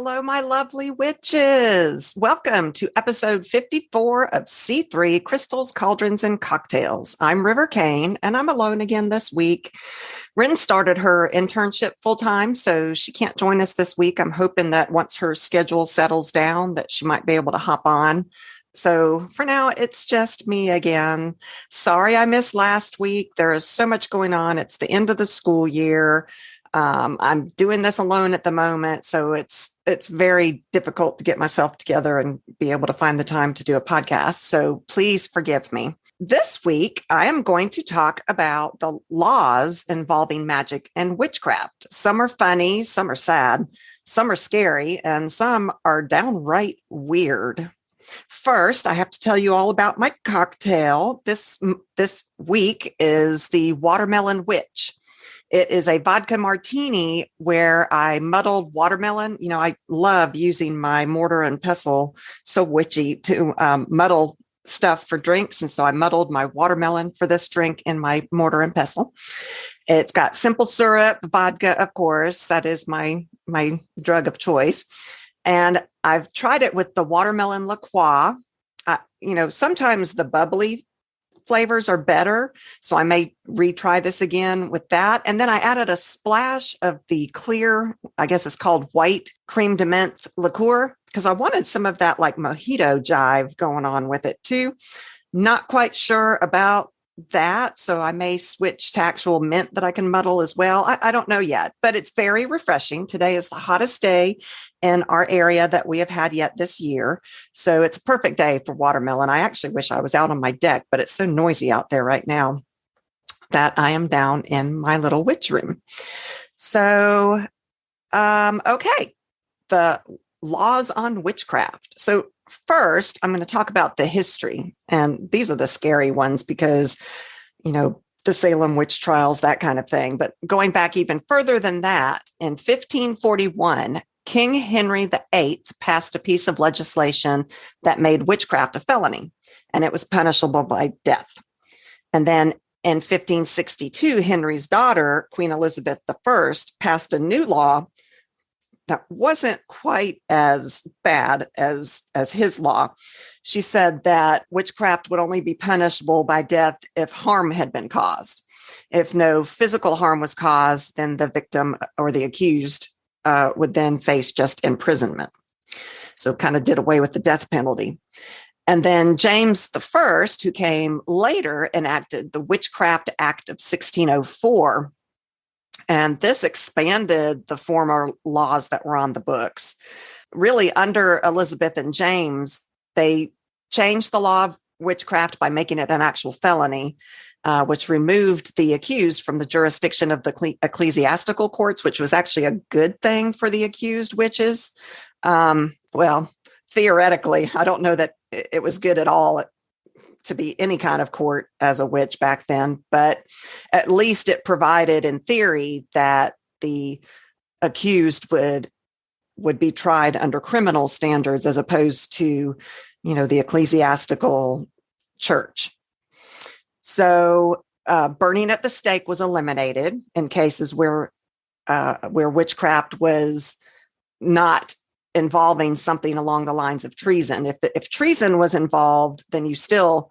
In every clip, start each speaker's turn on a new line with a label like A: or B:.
A: Hello, my lovely witches. Welcome to episode 54 of C3 Crystals, Cauldrons, and Cocktails. I'm River Kane, and I'm alone again this week. Rin started her internship full-time, so she can't join us this week. I'm hoping that once her schedule settles down, that she might be able to hop on. So for now, it's just me again. Sorry I missed last week. There is so much going on. It's the end of the school year. I'm doing this alone at the moment, so it's very difficult to get myself together and be able to find the time to do a podcast. So please forgive me. This week, I am going to talk about the laws involving magic and witchcraft. Some are funny, some are sad, some are scary, and some are downright weird. First, I have to tell you all about my cocktail. This week is the Watermelon Witch. It is a vodka martini where I muddled watermelon. You know, I love using my mortar and pestle, so witchy, to muddle stuff for drinks. And so I muddled my watermelon for this drink in my mortar and pestle. It's got simple syrup, vodka, of course. That is my drug of choice. And I've tried it with the watermelon liqueur. Sometimes the bubbly flavors are better. So I may retry this again with that. And then I added a splash of the clear, I guess it's called white creme de menthe liqueur, because I wanted some of that like mojito jive going on with it too. Not quite sure about that. So I may switch to actual mint that I can muddle as well. I don't know yet, but it's very refreshing. Today is the hottest day in our area that we have had yet this year. So it's a perfect day for watermelon. I actually wish I was out on my deck, but it's so noisy out there right now that I am down in my little witch room. So, okay. The laws on witchcraft. So first, I'm going to talk about the history. And these are the scary ones because, the Salem witch trials, that kind of thing. But going back even further than that, in 1541, King Henry VIII passed a piece of legislation that made witchcraft a felony, and it was punishable by death. And then in 1562, Henry's daughter, Queen Elizabeth I, passed a new law that wasn't quite as bad as his law. She said that witchcraft would only be punishable by death if harm had been caused. If no physical harm was caused, then the victim or the accused would then face just imprisonment. So kind of did away with the death penalty. And then James I, who came later, enacted the Witchcraft Act of 1604. And this expanded the former laws that were on the books. Really, under Elizabeth and James, they changed the law of witchcraft by making it an actual felony, which removed the accused from the jurisdiction of the ecclesiastical courts, which was actually a good thing for the accused witches. Well, theoretically, I don't know that it was good at all to be any kind of court as a witch back then, but at least it provided in theory that the accused would be tried under criminal standards as opposed to, the ecclesiastical church. So burning at the stake was eliminated in cases where witchcraft was not involving something along the lines of treason. If treason was involved, then you still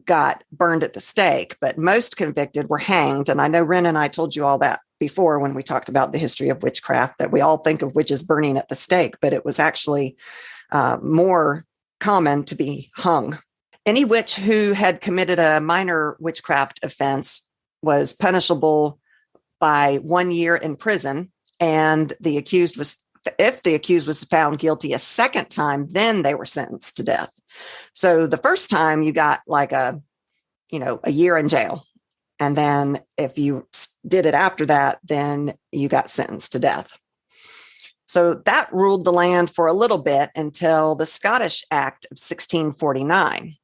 A: got burned at the stake, but most convicted were hanged. And I know Ren and I told you all that before when we talked about the history of witchcraft, that we all think of witches burning at the stake, but it was actually more common to be hung. Any witch who had committed a minor witchcraft offense was punishable by 1 year in prison, and if the accused was found guilty a second time, then they were sentenced to death. So the first time you got like a year in jail. And then if you did it after that, then you got sentenced to death. So that ruled the land for a little bit until the Scottish Act of 1649.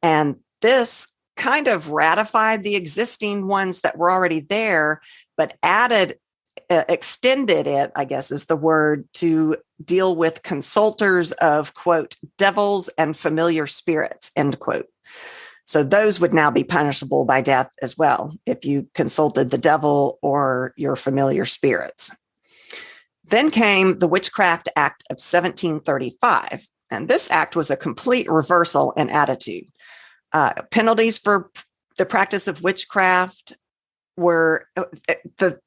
A: And this kind of ratified the existing ones that were already there, but extended it, I guess is the word, to deal with consulters of, quote, devils and familiar spirits, end quote. So those would now be punishable by death as well if you consulted the devil or your familiar spirits. Then came the Witchcraft Act of 1735. And this act was a complete reversal in attitude. Penalties for the practice of witchcraft were the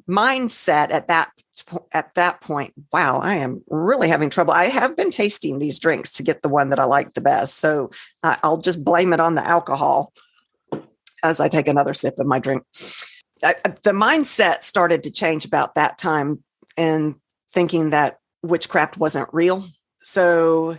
A: mindset at that point. Wow, I am really having trouble. I have been tasting these drinks to get the one that I like the best. So I'll just blame it on the alcohol as I take another sip of my drink. The mindset started to change about that time and thinking that witchcraft wasn't real. So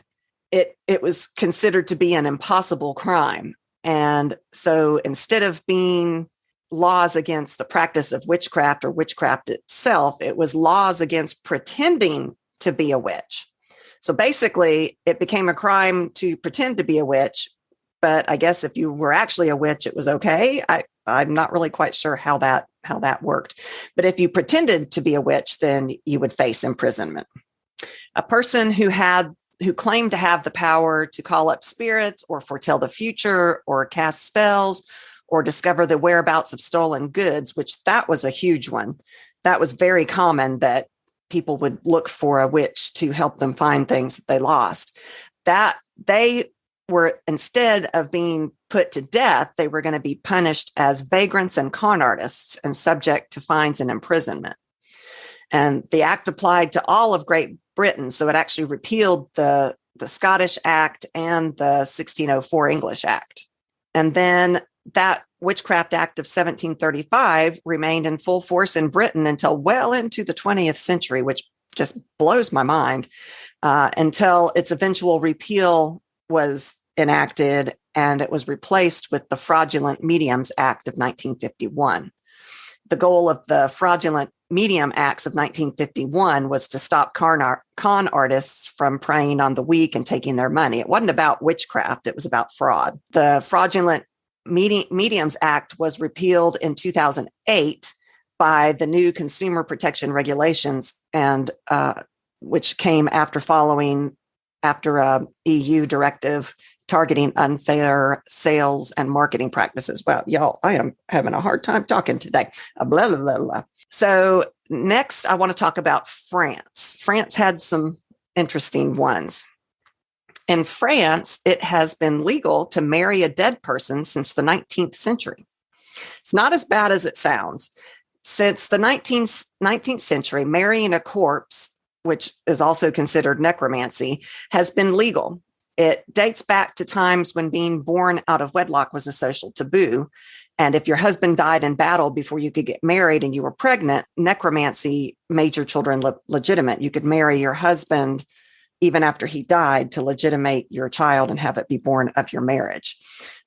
A: it was considered to be an impossible crime. And so instead of being laws against the practice of witchcraft or witchcraft itself, it was laws against pretending to be a witch. So basically, it became a crime to pretend to be a witch. But I guess if you were actually a witch, it was okay. I'm not really quite sure how that worked. But if you pretended to be a witch, then you would face imprisonment. A person who claimed to have the power to call up spirits or foretell the future or cast spells or discover the whereabouts of stolen goods, which that was a huge one. That was very common, that people would look for a witch to help them find things that they lost. That they were, instead of being put to death, they were going to be punished as vagrants and con artists and subject to fines and imprisonment. And the act applied to all of Great Britain. So it actually repealed the Scottish Act and the 1604 English Act. And then that Witchcraft Act of 1735 remained in full force in Britain until well into the 20th century, which just blows my mind, until its eventual repeal was enacted and it was replaced with the Fraudulent Mediums Act of 1951. The goal of the Fraudulent Medium Acts of 1951 was to stop con artists from preying on the weak and taking their money. It wasn't about witchcraft, it was about fraud. The Fraudulent Mediums Act was repealed in 2008 by the new consumer protection regulations, and which came after a EU directive targeting unfair sales and marketing practices. Well, y'all, I am having a hard time talking today. Blah, blah, blah, blah. So next, I want to talk about France. France had some interesting ones. In France, it has been legal to marry a dead person since the 19th century. It's not as bad as it sounds. Since the 19th century, marrying a corpse, which is also considered necromancy, has been legal. It dates back to times when being born out of wedlock was a social taboo. And if your husband died in battle before you could get married and you were pregnant, necromancy made your children legitimate. You could marry your husband even after he died to legitimate your child and have it be born of your marriage.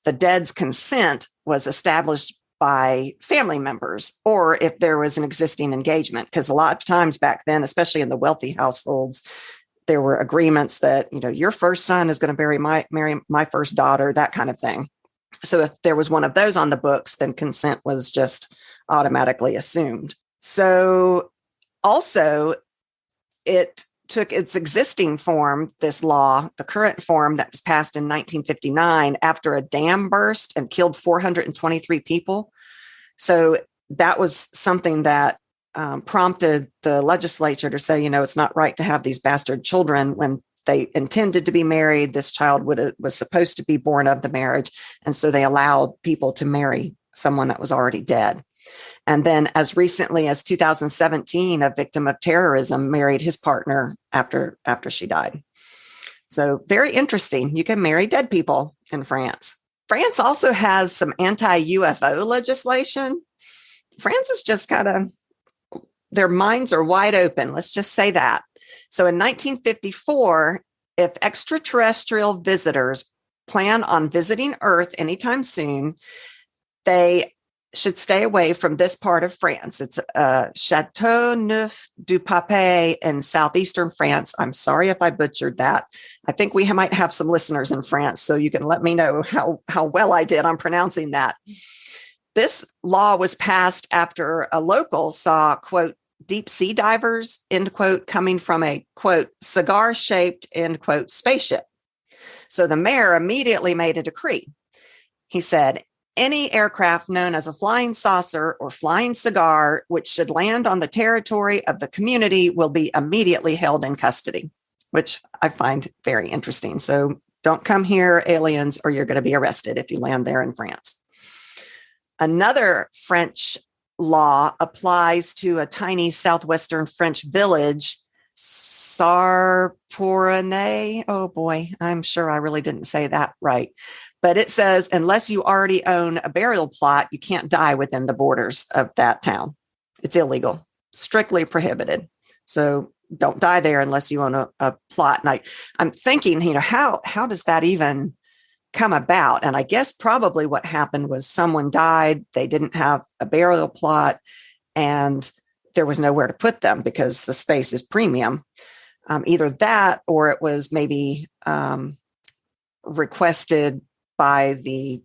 A: The dead's consent was established by family members, or if there was an existing engagement, because a lot of times back then, especially in the wealthy households, there were agreements that, your first son is going to marry my first daughter, that kind of thing. So if there was one of those on the books, then consent was just automatically assumed. So also, it took its existing form, this law, the current form that was passed in 1959 after a dam burst and killed 423 people. So that was something that prompted the legislature to say, it's not right to have these bastard children when they intended to be married. This child was supposed to be born of the marriage. And so they allowed people to marry someone that was already dead. And then as recently as 2017, a victim of terrorism married his partner after she died. So very interesting. You can marry dead people in France. France also has some anti-UFO legislation. France is just their minds are wide open. Let's just say that. So in 1954, if extraterrestrial visitors plan on visiting Earth anytime soon, they should stay away from this part of France. It's Châteauneuf-du-Pape in southeastern France. I'm sorry if I butchered that. I think we might have some listeners in France, so you can let me know how well I did on pronouncing that. This law was passed after a local saw, quote, deep sea divers, end quote, coming from a, quote, cigar-shaped, end quote, spaceship. So the mayor immediately made a decree. He said, any aircraft known as a flying saucer or flying cigar, which should land on the territory of the community, will be immediately held in custody, which I find very interesting. So don't come here, aliens, or you're going to be arrested if you land there in France. Another French law applies to a tiny southwestern French village, Sarporenais. Oh boy, I'm sure I really didn't say that right. But it says, unless you already own a burial plot, you can't die within the borders of that town. It's illegal, strictly prohibited. So don't die there unless you own a plot. And I'm thinking, how does that even come about? And I guess probably what happened was someone died. They didn't have a burial plot and there was nowhere to put them because the space is premium. Either that, or it was maybe requested by the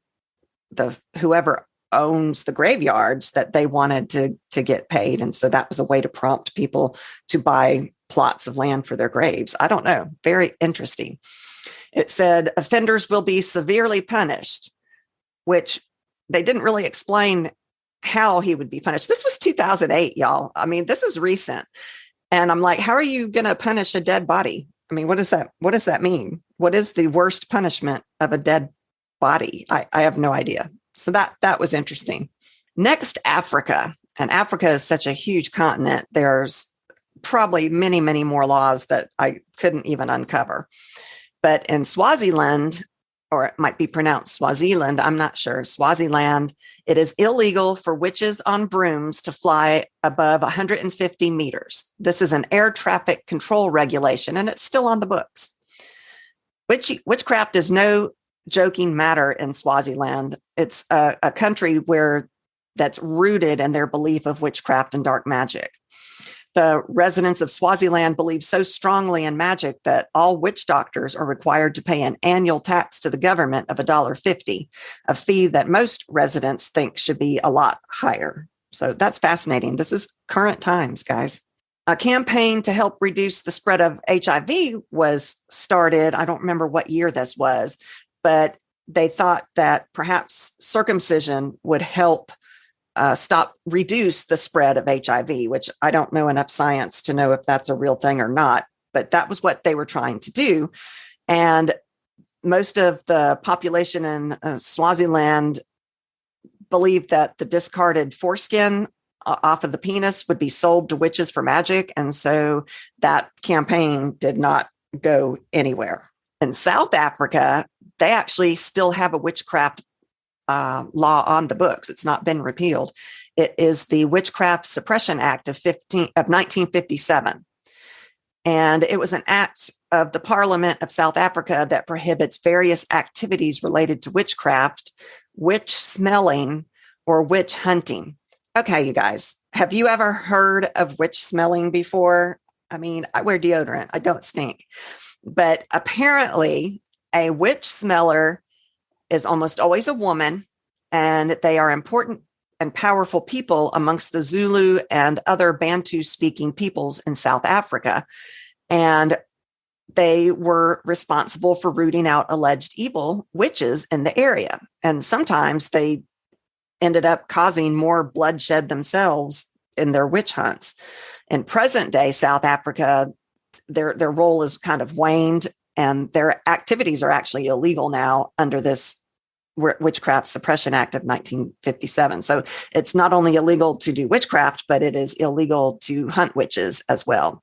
A: whoever owns the graveyards that they wanted to get paid. And so that was a way to prompt people to buy plots of land for their graves. I don't know. Very interesting. It said offenders will be severely punished, which they didn't really explain how he would be punished. This was 2008, y'all. I mean, this is recent. And I'm like, how are you going to punish a dead body? I mean, what does that mean? What is the worst punishment of a dead body? I have no idea. So that was interesting. Next, Africa. And Africa is such a huge continent. There's probably many, many more laws that I couldn't even uncover. But in Swaziland, or it might be pronounced Swaziland, I'm not sure, Swaziland, it is illegal for witches on brooms to fly above 150 meters. This is an air traffic control regulation, and it's still on the books. Witchcraft is no joking matter in Swaziland. It's a country that's rooted in their belief of witchcraft and dark magic. The residents of Swaziland believe so strongly in magic that all witch doctors are required to pay an annual tax to the government of $1.50, a fee that most residents think should be a lot higher. So that's fascinating. This is current times, guys. A campaign to help reduce the spread of HIV was started. I don't remember what year this was, but they thought that perhaps circumcision would help reduce the spread of HIV, which I don't know enough science to know if that's a real thing or not, but that was what they were trying to do. And most of the population in Swaziland believed that the discarded foreskin off of the penis would be sold to witches for magic. And so that campaign did not go anywhere. In South Africa, they actually still have a witchcraft law on the books. It's not been repealed. It is the Witchcraft Suppression Act of 1957. And it was an act of the Parliament of South Africa that prohibits various activities related to witchcraft, witch smelling, or witch hunting. Okay, you guys, have you ever heard of witch smelling before? I mean, I wear deodorant. I don't stink. But apparently, a witch smeller is almost always a woman, and they are important and powerful people amongst the Zulu and other Bantu-speaking peoples in South Africa. And they were responsible for rooting out alleged evil witches in the area. And sometimes they ended up causing more bloodshed themselves in their witch hunts. In present day South Africa, their role is kind of waned, and their activities are actually illegal now under this Witchcraft Suppression Act of 1957. So it's not only illegal to do witchcraft, but it is illegal to hunt witches as well.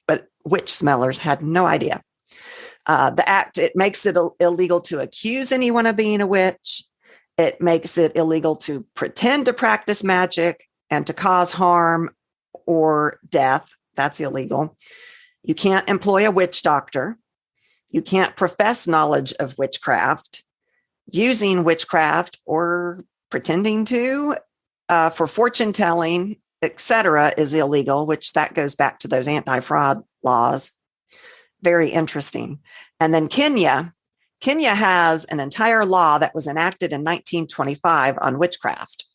A: But witch smellers had no idea. The act, it makes it illegal to accuse anyone of being a witch. It makes it illegal to pretend to practice magic and to cause harm or death. That's illegal. You can't employ a witch doctor. You can't profess knowledge of witchcraft. Using witchcraft or pretending to for fortune telling, etc., is illegal, which that goes back to those anti-fraud laws. Very interesting. And then Kenya has an entire law that was enacted in 1925 on witchcraft.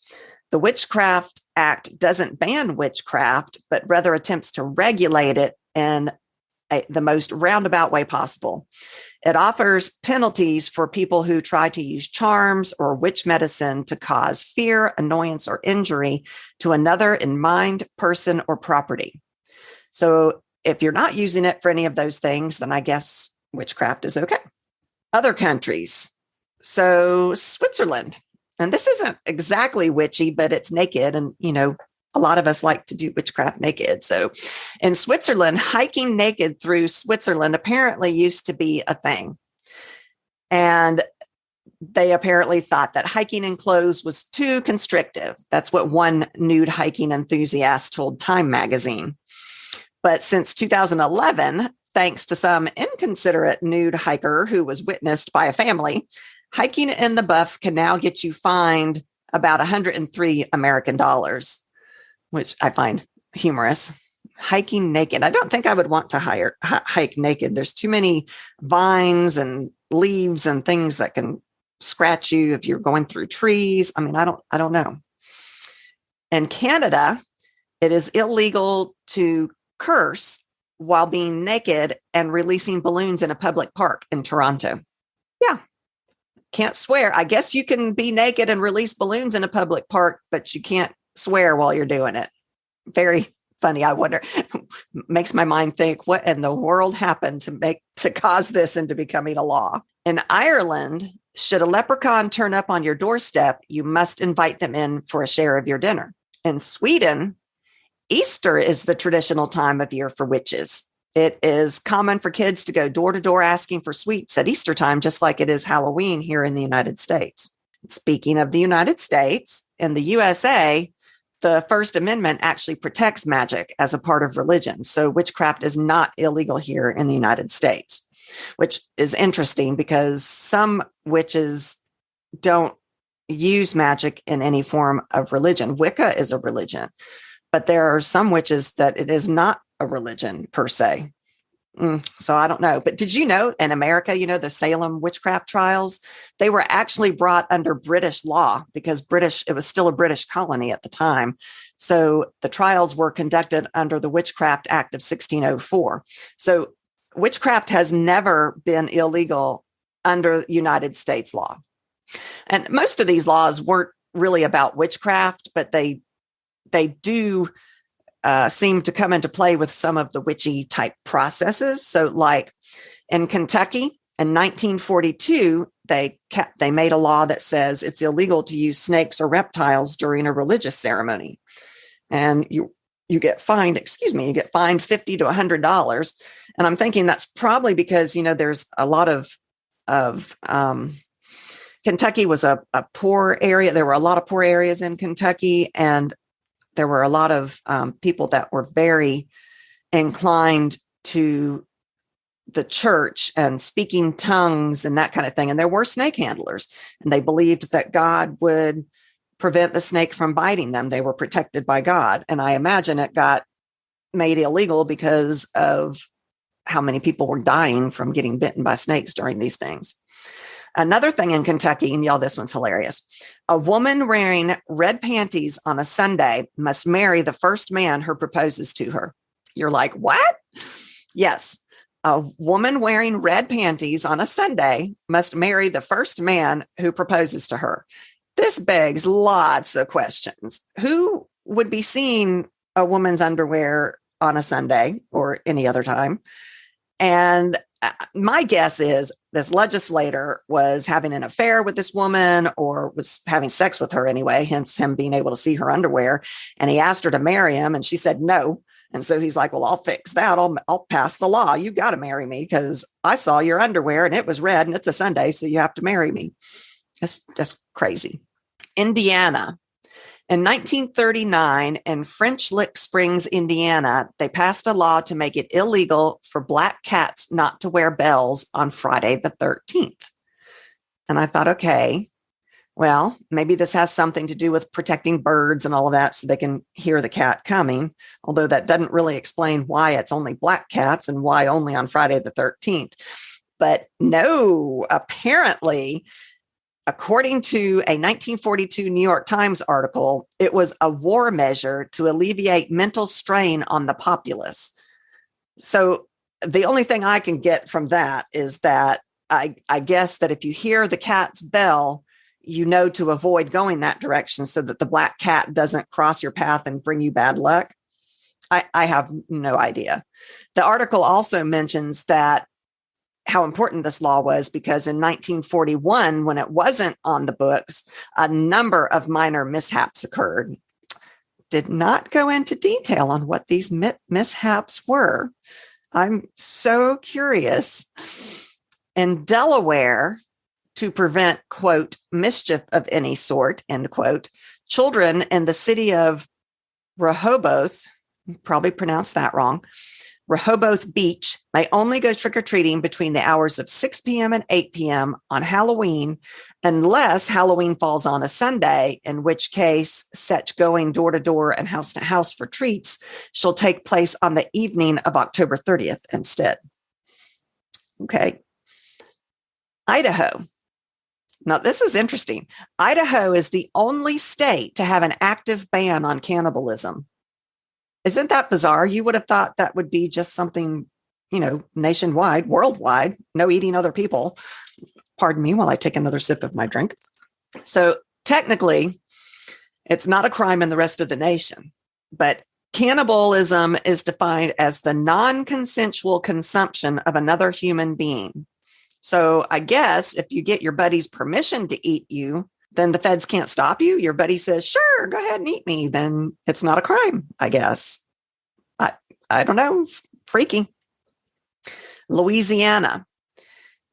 A: The Witchcraft Act doesn't ban witchcraft, but rather attempts to regulate it in the most roundabout way possible. It offers penalties for people who try to use charms or witch medicine to cause fear, annoyance, or injury to another in mind, person, or property. So if you're not using it for any of those things, then I guess witchcraft is okay. Other countries. So Switzerland, and this isn't exactly witchy, but it's naked. And, a lot of us like to do witchcraft naked. So in Switzerland, hiking naked through Switzerland apparently used to be a thing. And they apparently thought that hiking in clothes was too constrictive. That's what one nude hiking enthusiast told Time magazine. But since 2011, thanks to some inconsiderate nude hiker who was witnessed by a family, hiking in the buff can now get you fined about 103 American dollars, which I find humorous. Hiking naked. I don't think I would want to hike naked. There's too many vines and leaves and things that can scratch you if you're going through trees. I mean, I don't know. In Canada, it is illegal to curse while being naked and releasing balloons in a public park in Toronto. Yeah. Can't swear. I guess you can be naked and release balloons in a public park, but you can't swear while you're doing it. Very funny. I wonder, makes my mind think, what in the world happened to cause this into becoming a law? In Ireland, should a leprechaun turn up on your doorstep, you must invite them in for a share of your dinner. In Sweden, Easter is the traditional time of year for witches. It is common for kids to go door to door asking for sweets at Easter time, just like it is Halloween here in the United States. Speaking of the United States, in the USA, the First Amendment actually protects magic as a part of religion. So witchcraft is not illegal here in the United States, which is interesting because some witches don't use magic in any form of religion. Wicca is a religion, but there are some witches that it is not a religion per se. So I don't know. But did you know in America, the Salem witchcraft trials, they were actually brought under British law because it was still a British colony at the time. So the trials were conducted under the Witchcraft Act of 1604. So witchcraft has never been illegal under United States law. And most of these laws weren't really about witchcraft, but they do seem to come into play with some of the witchy type processes. So like in Kentucky in 1942, they made a law that says it's illegal to use snakes or reptiles during a religious ceremony. And you get fined, you get fined $50 to $100. And I'm thinking that's probably because, there's a lot of Kentucky was a poor area. There were a lot of poor areas in Kentucky, and there were a lot of people that were very inclined to the church and speaking tongues and that kind of thing. And there were snake handlers, and they believed that God would prevent the snake from biting them. They were protected by God. And I imagine it got made illegal because of how many people were dying from getting bitten by snakes during these things. Another thing in Kentucky, and y'all, this one's hilarious. A woman wearing red panties on a Sunday must marry the first man who proposes to her. You're like, what? Yes. A woman wearing red panties on a Sunday must marry the first man who proposes to her. This begs lots of questions. Who would be seeing a woman's underwear on a Sunday or any other time? And my guess is this legislator was having an affair with this woman or was having sex with her anyway, hence him being able to see her underwear. And he asked her to marry him, and she said no. And so he's like, well, I'll fix that. I'll pass the law. You got to marry me because I saw your underwear and it was red and it's a Sunday, so you have to marry me. That's just crazy. Indiana. In 1939, in French Lick Springs, Indiana, they passed a law to make it illegal for black cats not to wear bells on Friday the 13th. And I thought, okay, well, maybe this has something to do with protecting birds and all of that so they can hear the cat coming, although that doesn't really explain why it's only black cats and why only on Friday the 13th. But no, apparently, according to a 1942 New York Times article, it was a war measure to alleviate mental strain on the populace. So the only thing I can get from that is that I guess that if you hear the cat's bell, you know to avoid going that direction so that the black cat doesn't cross your path and bring you bad luck. I have no idea. The article also mentions that how important this law was because in 1941, when it wasn't on the books, a number of minor mishaps occurred. Did not go into detail on what these mishaps were. I'm so curious. In Delaware, to prevent, quote, mischief of any sort, end quote, children in the city of Rehoboth, probably pronounced that wrong, Rehoboth Beach may only go trick-or-treating between the hours of 6 p.m. and 8 p.m. on Halloween, unless Halloween falls on a Sunday, in which case such going door to door and house to house for treats shall take place on the evening of October 30th instead. Okay. Idaho. Now, this is interesting. Idaho is the only state to have an active ban on cannibalism. Isn't that bizarre? You would have thought that would be just something, nationwide, worldwide, no eating other people. Pardon me while I take another sip of my drink. So technically, it's not a crime in the rest of the nation, but cannibalism is defined as the non-consensual consumption of another human being. So I guess if you get your buddy's permission to eat you, then the feds can't stop you. Your buddy says, sure, go ahead and eat me. Then it's not a crime, I guess. I don't know. Freaky. Louisiana.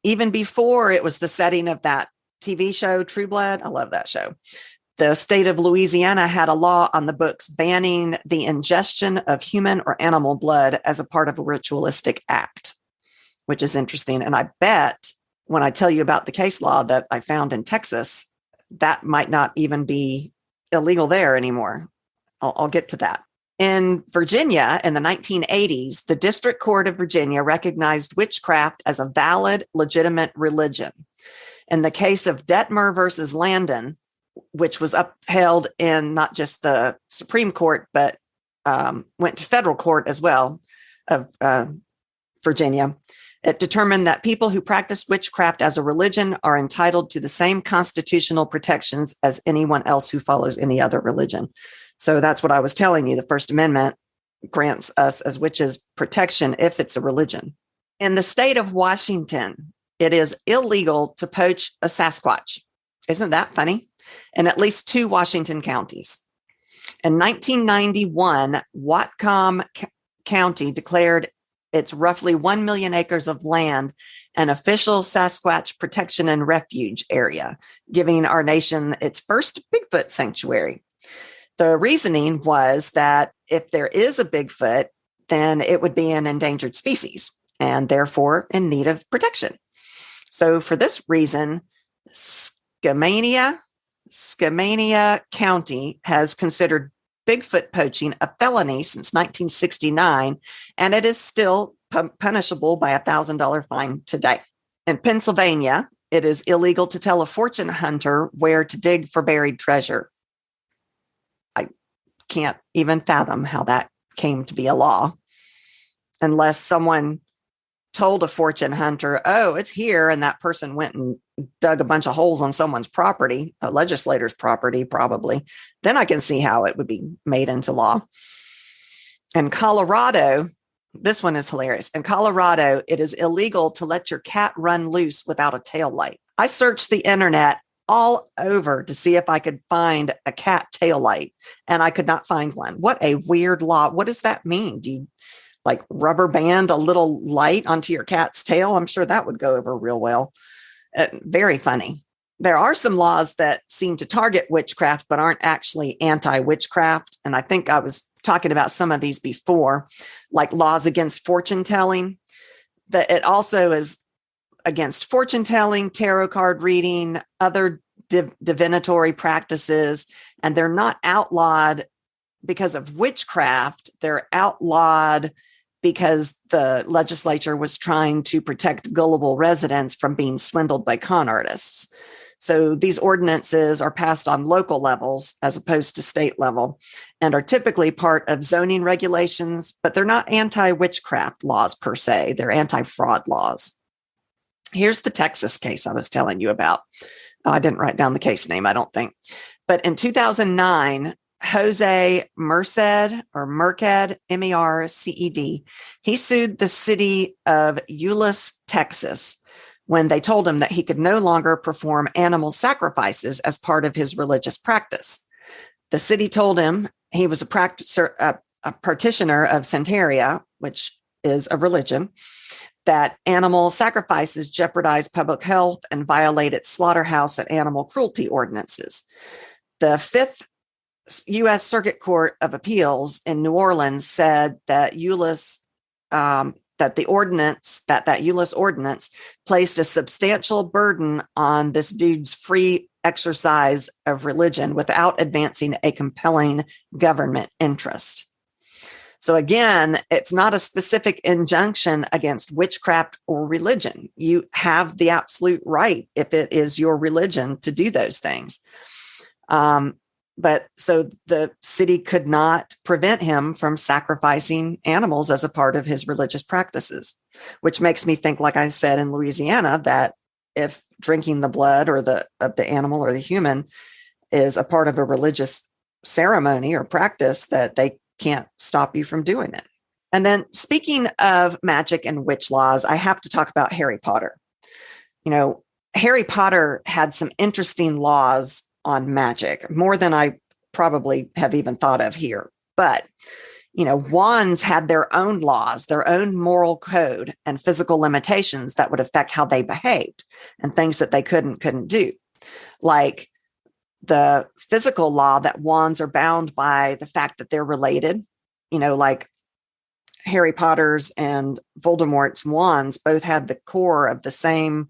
A: Even before it was the setting of that TV show, True Blood. I love that show. The state of Louisiana had a law on the books banning the ingestion of human or animal blood as a part of a ritualistic act, which is interesting. And I bet when I tell you about the case law that I found in Texas, that might not even be illegal there anymore. I'll get to that. In Virginia, in the 1980s, the District Court of Virginia recognized witchcraft as a valid, legitimate religion. In the case of Detmer versus Landon, which was upheld in not just the Supreme Court, but went to federal court as well of Virginia, it determined that people who practice witchcraft as a religion are entitled to the same constitutional protections as anyone else who follows any other religion. So that's what I was telling you. The First Amendment grants us as witches protection if it's a religion. In the state of Washington, it is illegal to poach a Sasquatch. Isn't that funny? In at least 2 Washington counties. In 1991, Whatcom County declared its roughly 1 million acres of land an official Sasquatch protection and refuge area, giving our nation its first Bigfoot sanctuary. The reasoning was that if there is a Bigfoot, then it would be an endangered species and therefore in need of protection. So for this reason, Skamania County has considered Bigfoot poaching a felony since 1969, and it is still punishable by a $1,000 fine today. In Pennsylvania, it is illegal to tell a fortune hunter where to dig for buried treasure. I can't even fathom how that came to be a law, unless someone told a fortune hunter, oh, it's here, and that person went and dug a bunch of holes on someone's property, a legislator's property, probably. Then I can see how it would be made into law. In Colorado, this one is hilarious. In Colorado, it is illegal to let your cat run loose without a tail light. I searched the internet all over to see if I could find a cat tail light, and I could not find one. What a weird law. What does that mean? Do you like rubber band a little light onto your cat's tail? I'm sure that would go over real well. Very funny. There are some laws that seem to target witchcraft, but aren't actually anti-witchcraft. And I think I was talking about some of these before, like laws against fortune telling. That it also is against fortune telling, tarot card reading, other divinatory practices, and they're not outlawed because of witchcraft. They're outlawed because the legislature was trying to protect gullible residents from being swindled by con artists. So these ordinances are passed on local levels as opposed to state level and are typically part of zoning regulations, but they're not anti-witchcraft laws per se. They're anti-fraud laws. Here's the Texas case I was telling you about. Oh, I didn't write down the case name, I don't think. But in 2009, Jose Merced, Merced, he sued the city of Euless, Texas, when they told him that he could no longer perform animal sacrifices as part of his religious practice. The city told him he was a practitioner of Santeria, which is a religion, that animal sacrifices jeopardize public health and violated slaughterhouse and animal cruelty ordinances. The Fifth U.S. Circuit Court of Appeals in New Orleans said that Euless that Euless ordinance placed a substantial burden on this dude's free exercise of religion without advancing a compelling government interest. So again, it's not a specific injunction against witchcraft or religion. You have the absolute right, if it is your religion, to do those things. But so the city could not prevent him from sacrificing animals as a part of his religious practices, which makes me think, like I said, in Louisiana, that if drinking the blood of the animal or the human is a part of a religious ceremony or practice, that they can't stop you from doing it. And then speaking of magic and witch laws, I have to talk about Harry Potter. You know, Harry Potter had some interesting laws on magic, more than I probably have even thought of here. But, you know, wands had their own laws, their own moral code and physical limitations that would affect how they behaved and things that they couldn't do. Like the physical law that wands are bound by the fact that they're related, you know, like Harry Potter's and Voldemort's wands both had the core of the same,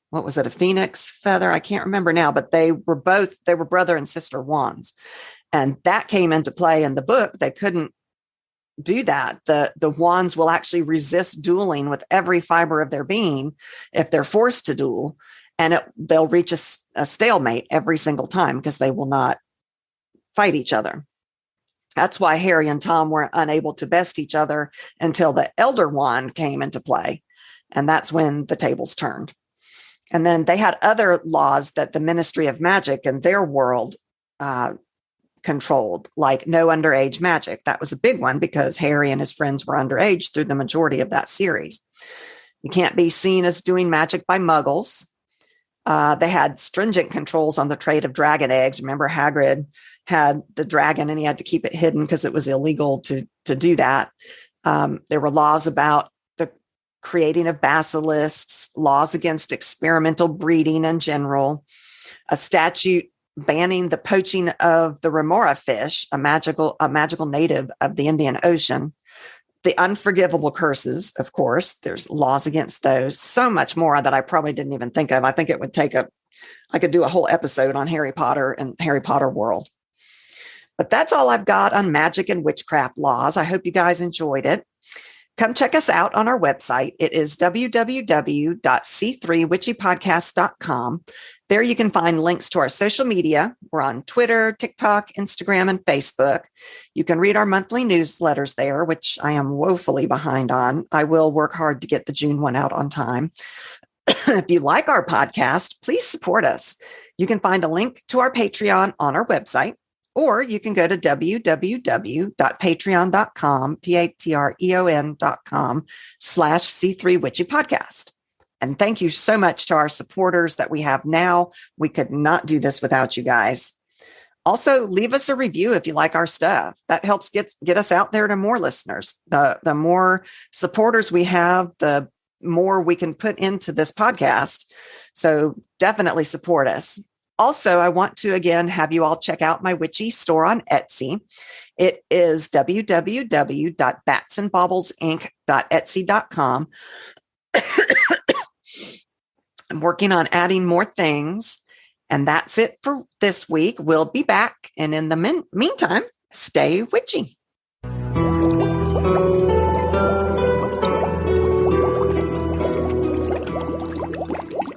A: what was it, a phoenix feather? I can't remember now, but they were brother and sister wands. And that came into play in the book. They couldn't do that. The wands will actually resist dueling with every fiber of their being if they're forced to duel. And they'll reach a stalemate every single time because they will not fight each other. That's why Harry and Tom were unable to best each other until the Elder Wand came into play. And that's when the tables turned. And then they had other laws that the Ministry of Magic in their world controlled, like no underage magic. That was a big one because Harry and his friends were underage through the majority of that series. You can't be seen as doing magic by muggles. They had stringent controls on the trade of dragon eggs. Remember, Hagrid had the dragon and he had to keep it hidden because it was illegal to do that. There were laws about creating of basilisks, laws against experimental breeding in general, a statute banning the poaching of the remora fish, a magical native of the Indian Ocean, the unforgivable curses, of course, there's laws against those, so much more that I probably didn't even think of. I think it would take I could do a whole episode on Harry Potter and Harry Potter world. But that's all I've got on magic and witchcraft laws. I hope you guys enjoyed it. Come check us out on our website. It is www.c3witchypodcast.com. There you can find links to our social media. We're on Twitter, TikTok, Instagram, and Facebook. You can read our monthly newsletters there, which I am woefully behind on. I will work hard to get the June one out on time. If you like our podcast, please support us. You can find a link to our Patreon on our website. Or you can go to www.patreon.com, patreon.com/C3 Witchy Podcast. And thank you so much to our supporters that we have now. We could not do this without you guys. Also, leave us a review if you like our stuff. That helps get us out there to more listeners. The more supporters we have, the more we can put into this podcast. So definitely support us. Also, I want to, again, have you all check out my witchy store on Etsy. It is www.batsandbaublesinc.etsy.com. I'm working on adding more things. And that's it for this week. We'll be back. And in the meantime, stay witchy.